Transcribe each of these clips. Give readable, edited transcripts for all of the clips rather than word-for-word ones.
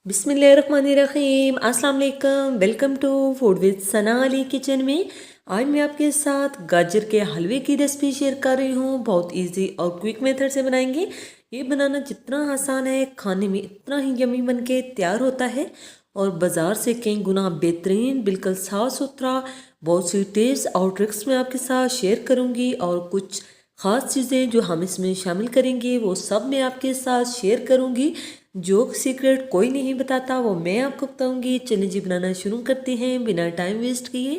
बिस्मिल्लाहिर्रहमानिर्रहीम अस्सलाम वालेकुम। Welcome to food with Sana Ali kitchen में। आज मैं आपके साथ गाजर के हलवे की रेसिपी शेयर कर रही हूँ। बहुत इजी और क्विक मेथड से बनाएंगे। ये बनाना जितना आसान है खाने में इतना ही यमी बन के तैयार होता है और बाज़ार से कई गुना बेहतरीन, बिल्कुल साफ़ सुथरा। बहुत सी टिप्स और ट्रिक्स मैं आपके साथ शेयर करूँगी और कुछ ख़ास चीज़ें जो हम इसमें शामिल करेंगे वो सब मैं आपके साथ शेयर करूँगी। जो सीक्रेट कोई नहीं बताता वो मैं आपको बताऊंगी। चलिए जी बनाना शुरू करते हैं बिना टाइम वेस्ट किए।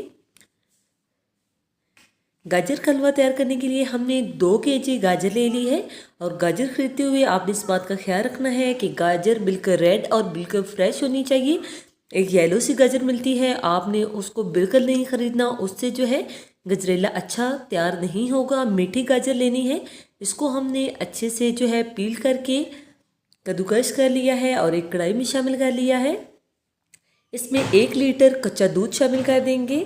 गाजर का हलवा तैयार करने के लिए हमने 2 kg गाजर ले ली है और गाजर खरीदते हुए आपने इस बात का ख्याल रखना है कि गाजर बिल्कुल रेड और बिल्कुल फ्रेश होनी चाहिए। एक येलो सी गाजर मिलती है, आपने उसको बिल्कुल नहीं खरीदना, उससे जो है गजरेला अच्छा तैयार नहीं होगा। मीठी गाजर लेनी है, इसको हमने अच्छे से जो है पील करके कद्दूकस कर लिया है और एक कढ़ाई में शामिल कर लिया है। इसमें 1 लीटर कच्चा दूध शामिल कर देंगे।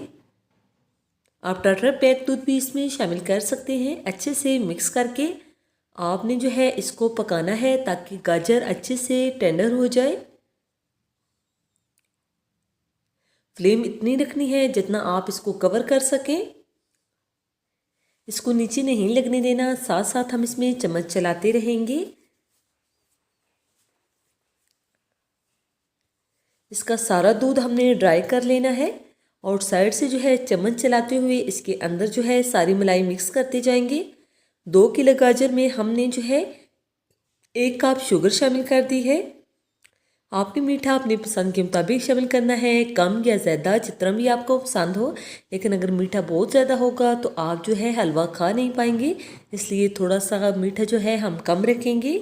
आप टाटा पैक दूध भी इसमें शामिल कर सकते हैं। अच्छे से मिक्स करके आपने जो है इसको पकाना है ताकि गाजर अच्छे से टेंडर हो जाए। फ्लेम इतनी रखनी है जितना आप इसको कवर कर सकें, इसको नीचे नहीं लगने देना। साथ साथ हम इसमें चम्मच चलाते रहेंगे। इसका सारा दूध हमने ड्राई कर लेना है और साइड से जो है चम्मच चलाते हुए इसके अंदर जो है सारी मलाई मिक्स करते जाएंगे। 2 किलो गाजर में हमने जो है 1 कप शुगर शामिल कर दी है। आपने मीठा अपनी पसंद के मुताबिक शामिल करना है, कम या ज़्यादा जितना भी आपको पसंद हो। लेकिन अगर मीठा बहुत ज़्यादा होगा तो आप जो है हलवा खा नहीं पाएंगे, इसलिए थोड़ा सा मीठा जो है हम कम रखेंगे।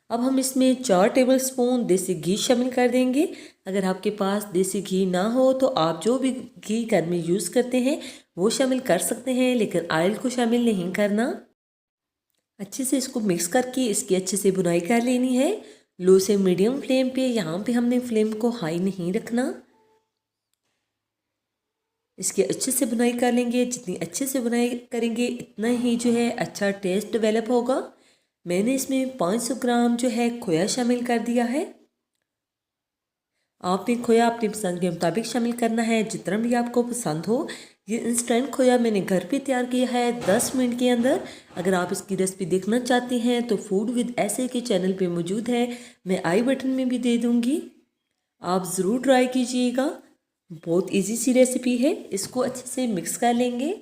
अब हम इसमें 4 टेबलस्पून देसी घी शामिल कर देंगे। अगर आपके पास देसी घी ना हो तो आप जो भी घी घर में यूज़ करते हैं वो शामिल कर सकते हैं, लेकिन ऑयल को शामिल नहीं करना। अच्छे से इसको मिक्स करके इसकी अच्छे से बुनाई कर लेनी है। लो से मीडियम फ्लेम पे, यहाँ पे हमने फ्लेम को हाई नहीं रखना। इसकी अच्छे से बुनाई कर लेंगे। जितनी अच्छे से बुनाई करेंगे इतना ही जो है अच्छा टेस्ट डेवलप होगा। मैंने इसमें 500 ग्राम जो है खोया शामिल कर दिया है। आपने खोया अपनी पसंद के मुताबिक शामिल करना है, जितना भी आपको पसंद हो। ये इंस्टेंट खोया मैंने घर पे तैयार किया है 10 मिनट के अंदर। अगर आप इसकी रेसिपी देखना चाहते हैं तो फूड विद ऐसे के चैनल पे मौजूद है, मैं आई बटन में भी दे दूँगी। आप ज़रूर ट्राई कीजिएगा, बहुत इजी सी रेसिपी है। इसको अच्छे से मिक्स कर लेंगे।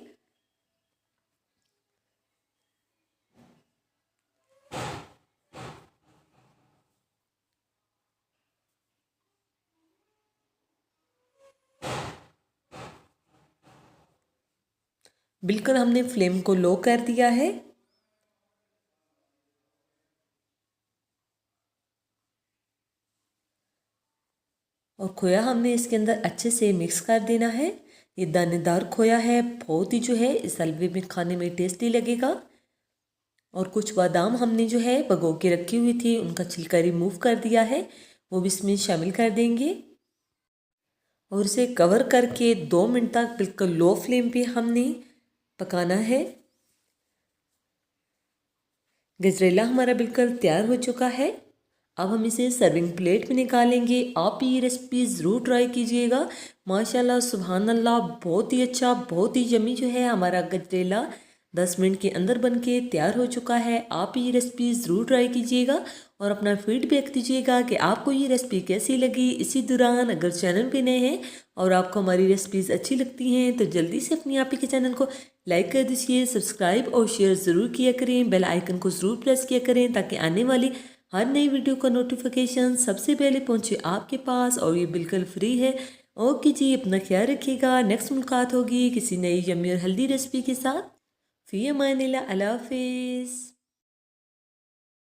बिल्कुल हमने फ्लेम को लो कर दिया है। और खोया हमने इसके अंदर अच्छे से मिक्स कर देना है। ये दानेदार खोया है, बहुत ही जो है इस हलवे में खाने में टेस्टी लगेगा। और कुछ बादाम हमने जो है भिगो के रखी हुई थी, उनका छिलका रिमूव कर दिया है, वो भी इसमें शामिल कर देंगे। और इसे कवर करके 2 मिनट तक बिल्कुल लो फ्लेम पे हमने पकाना है। गजरेला हमारा बिल्कुल तैयार हो चुका है। अब हम इसे सर्विंग प्लेट में निकालेंगे। आप ये रेसिपी ज़रूर ट्राई कीजिएगा। माशाल्लाह सुभान अल्लाह, बहुत ही अच्छा, बहुत ही यमी जो है हमारा गजरेला 10 मिनट के अंदर बन के तैयार हो चुका है। आप ये रेसिपी ज़रूर ट्राई कीजिएगा और अपना फीडबैक दीजिएगा कि आपको ये रेसिपी कैसी लगी। इसी दौरान अगर चैनल पे नए हैं और आपको हमारी रेसिपीज़ अच्छी लगती हैं तो जल्दी से अपनी आप ही के चैनल को लाइक कर दीजिए, सब्सक्राइब और शेयर ज़रूर किया करें। बेल आइकन को ज़रूर प्रेस किया करें ताकि आने वाली हर नई वीडियो का नोटिफिकेशन सबसे पहले पहुंचे आपके पास, और ये बिल्कुल फ्री है। ओके जी, अपना ख्याल रखिएगा। नेक्स्ट मुलाकात होगी किसी नई यम्मी और हेल्दी रेसिपी के साथ। फ़ी अमानिल्लाह, अल्लाह हाफिज़।